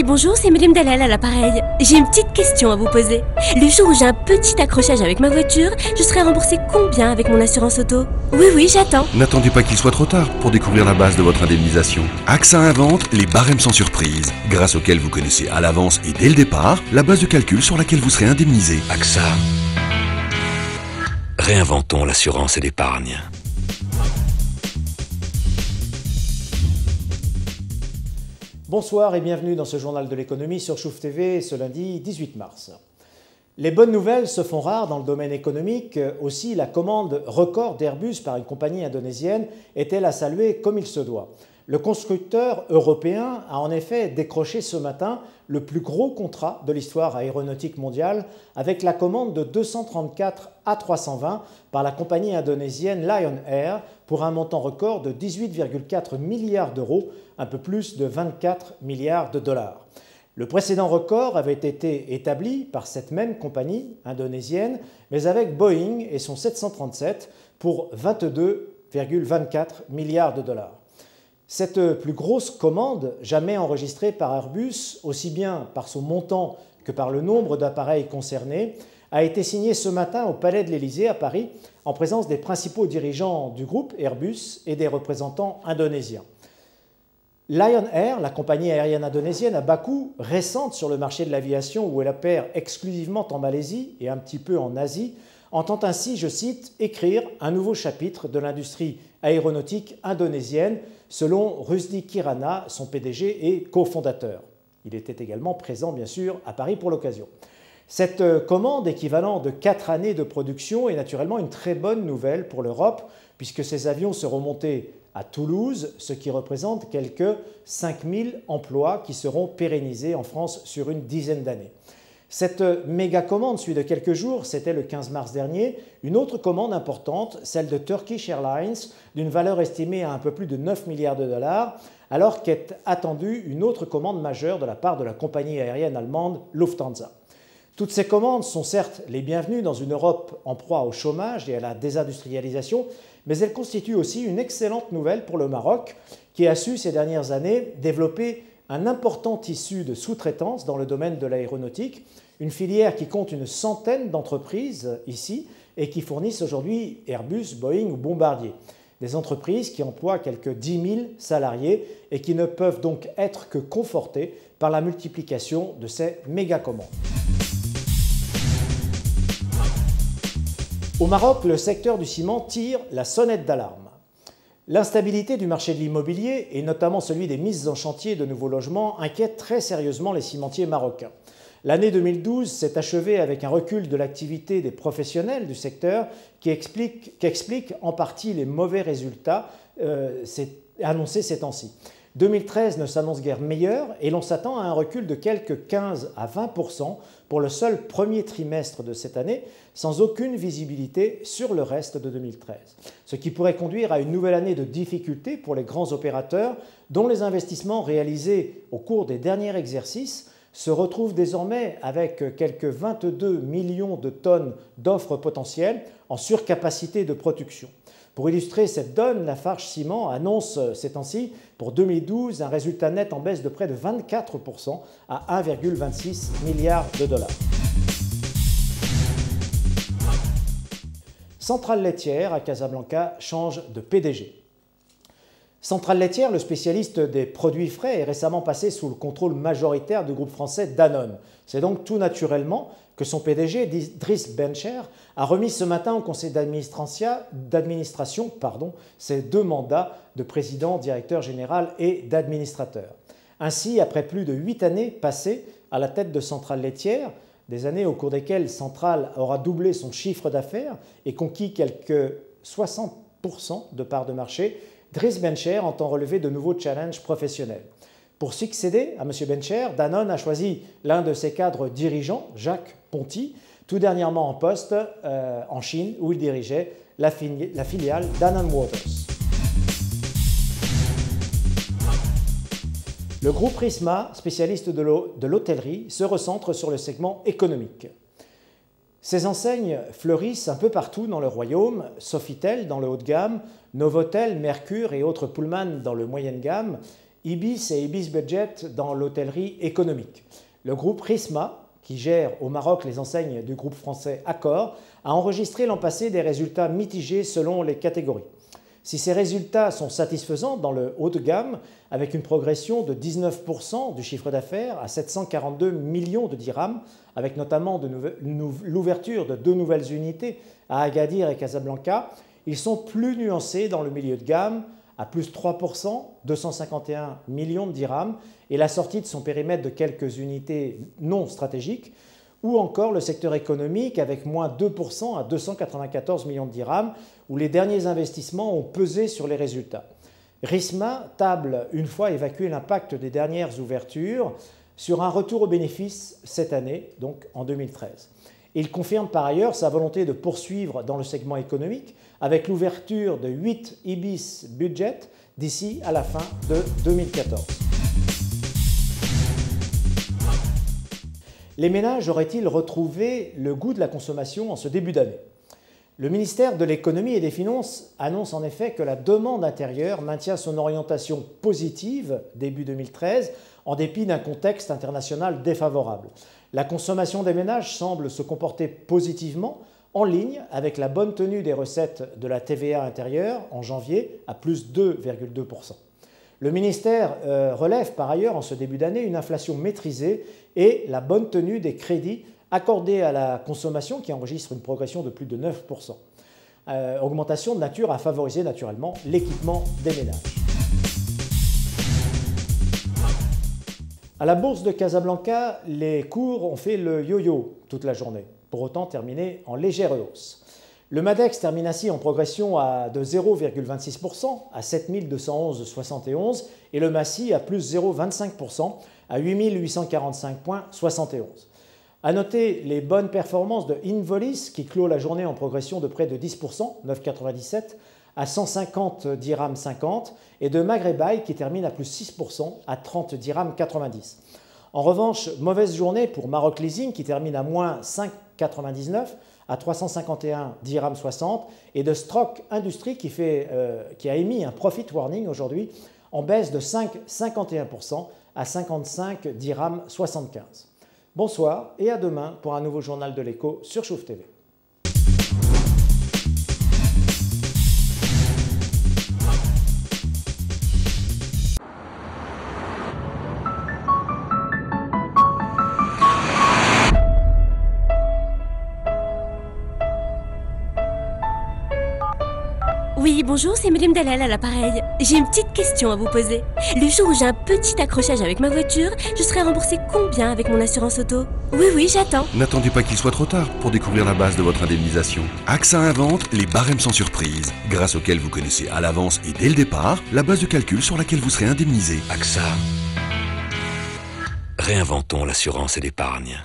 Oui, bonjour, c'est Madame Dalal à l'appareil. J'ai une petite question à vous poser. Le jour où j'ai un petit accrochage avec ma voiture, je serai remboursée combien avec mon assurance auto? Oui, j'attends. N'attendez pas qu'il soit trop tard pour découvrir la base de votre indemnisation. AXA invente les barèmes sans surprise, grâce auxquels vous connaissez à l'avance et dès le départ la base de calcul sur laquelle vous serez indemnisé. AXA. Réinventons l'assurance et l'épargne. Bonsoir et bienvenue dans ce journal de l'économie sur Chouf TV ce lundi 18 mars. Les bonnes nouvelles se font rares dans le domaine économique. Aussi, la commande record d'Airbus par une compagnie indonésienne est-elle à saluer comme il se doit. Le constructeur européen a en effet décroché ce matin le plus gros contrat de l'histoire aéronautique mondiale avec la commande de 234 A320 par la compagnie indonésienne Lion Air pour un montant record de 18,4 milliards d'euros, un peu plus de 24 milliards de dollars. Le précédent record avait été établi par cette même compagnie indonésienne, mais avec Boeing et son 737 pour 22,24 milliards de dollars. Cette plus grosse commande jamais enregistrée par Airbus, aussi bien par son montant que par le nombre d'appareils concernés, a été signée ce matin au Palais de l'Élysée à Paris en présence des principaux dirigeants du groupe Airbus et des représentants indonésiens. Lion Air, la compagnie aérienne indonésienne à bas coût, récente sur le marché de l'aviation où elle opère exclusivement en Malaisie et un petit peu en Asie, entend ainsi, je cite, « écrire un nouveau chapitre de l'industrie aéronautique indonésienne » selon Rusdi Kirana, son PDG et cofondateur. Il était également présent, bien sûr, à Paris pour l'occasion. Cette commande, équivalent de 4 années de production, est naturellement une très bonne nouvelle pour l'Europe, puisque ces avions seront montés à Toulouse, ce qui représente quelques 5000 emplois qui seront pérennisés en France sur une dizaine d'années. Cette méga commande suit de quelques jours, c'était le 15 mars dernier, une autre commande importante, celle de Turkish Airlines, d'une valeur estimée à un peu plus de 9 milliards de dollars, alors qu'est attendue une autre commande majeure de la part de la compagnie aérienne allemande Lufthansa. Toutes ces commandes sont certes les bienvenues dans une Europe en proie au chômage et à la désindustrialisation, mais elles constituent aussi une excellente nouvelle pour le Maroc, qui a su ces dernières années développer un important tissu de sous-traitance dans le domaine de l'aéronautique, une filière qui compte une centaine d'entreprises ici et qui fournissent aujourd'hui Airbus, Boeing ou Bombardier. Des entreprises qui emploient quelques 10 000 salariés et qui ne peuvent donc être que confortées par la multiplication de ces méga-commandes. Au Maroc, le secteur du ciment tire la sonnette d'alarme. L'instabilité du marché de l'immobilier, et notamment celui des mises en chantier de nouveaux logements, inquiète très sérieusement les cimentiers marocains. L'année 2012 s'est achevée avec un recul de l'activité des professionnels du secteur qui explique en partie les mauvais résultats annoncés ces temps-ci. 2013 ne s'annonce guère meilleur et l'on s'attend à un recul de quelques 15 à 20% pour le seul premier trimestre de cette année, sans aucune visibilité sur le reste de 2013. Ce qui pourrait conduire à une nouvelle année de difficultés pour les grands opérateurs dont les investissements réalisés au cours des derniers exercices se retrouvent désormais avec quelques 22 millions de tonnes d'offres potentielles en surcapacité de production. Pour illustrer cette donne, Lafarge Ciment annonce ces temps-ci pour 2012 un résultat net en baisse de près de 24% à 1,26 milliard de dollars. Centrale laitière à Casablanca change de PDG. Centrale laitière, le spécialiste des produits frais, est récemment passé sous le contrôle majoritaire du groupe français Danone. C'est donc tout naturellement que son PDG, Driss Bencher, a remis ce matin au conseil d'administration ses 2 mandats de président, directeur général et d'administrateur. Ainsi, après plus de 8 années passées à la tête de Centrale laitière, des années au cours desquelles Centrale aura doublé son chiffre d'affaires et conquis quelques 60% de parts de marché, Driss Bencher entend relever de nouveaux challenges professionnels. Pour succéder à M. Bencher, Danone a choisi l'un de ses cadres dirigeants, Jacques Ponty, tout dernièrement en poste en Chine, où il dirigeait la filiale Danone Waters. Le groupe Prisma, spécialiste de l'hôtellerie, se recentre sur le segment économique. Ces enseignes fleurissent un peu partout dans le royaume, Sofitel dans le haut de gamme, Novotel, Mercure et autres Pullman dans le moyenne gamme, Ibis et Ibis Budget dans l'hôtellerie économique. Le groupe Risma, qui gère au Maroc les enseignes du groupe français Accor, a enregistré l'an passé des résultats mitigés selon les catégories. Si ces résultats sont satisfaisants dans le haut de gamme, avec une progression de 19% du chiffre d'affaires à 742 millions de dirhams, avec notamment l'ouverture de 2 nouvelles unités à Agadir et Casablanca, ils sont plus nuancés dans le milieu de gamme, à plus 3%, 251 millions de dirhams, et la sortie de son périmètre de quelques unités non stratégiques, ou encore le secteur économique avec moins 2% à 294 millions de dirhams, où les derniers investissements ont pesé sur les résultats. Risma table, une fois évacué l'impact des dernières ouvertures, sur un retour au bénéfice cette année, donc en 2013. Il confirme par ailleurs sa volonté de poursuivre dans le segment économique avec l'ouverture de 8 Ibis Budget d'ici à la fin de 2014. Les ménages auraient-ils retrouvé le goût de la consommation en ce début d'année? Le ministère de l'Économie et des Finances annonce en effet que la demande intérieure maintient son orientation positive début 2013 en dépit d'un contexte international défavorable. La consommation des ménages semble se comporter positivement en ligne avec la bonne tenue des recettes de la TVA intérieure en janvier à plus 2,2%. Le ministère relève par ailleurs en ce début d'année une inflation maîtrisée et la bonne tenue des crédits accordés à la consommation qui enregistre une progression de plus de 9%. Augmentation de nature à favoriser naturellement l'équipement des ménages. À la bourse de Casablanca, les cours ont fait le yo-yo toute la journée, pour autant terminer en légère hausse. Le Madex termine ainsi en progression de 0,26% à 7211,71 et le Massi à plus 0,25% à 8845,71. À noter les bonnes performances de Involis qui clôt la journée en progression de près de 10%, 9,97 à 150 dirhams 50 et de Maghrebaï qui termine à plus 6% à 30 dirhams 90. En revanche, mauvaise journée pour Maroc Leasing qui termine à moins 5,99 à 351 dirhams 60 et de Strock Industrie qui a émis un profit warning aujourd'hui en baisse de 5,51% à 55 dirhams 75. Bonsoir et à demain pour un nouveau journal de l'écho sur Chouf TV. Oui, bonjour, c'est Madame Dalal à l'appareil. J'ai une petite question à vous poser. Le jour où j'ai un petit accrochage avec ma voiture, je serai remboursée combien avec mon assurance auto? Oui, j'attends. N'attendez pas qu'il soit trop tard pour découvrir la base de votre indemnisation. AXA invente les barèmes sans surprise, grâce auxquels vous connaissez à l'avance et dès le départ la base de calcul sur laquelle vous serez indemnisé. AXA. Réinventons l'assurance et l'épargne.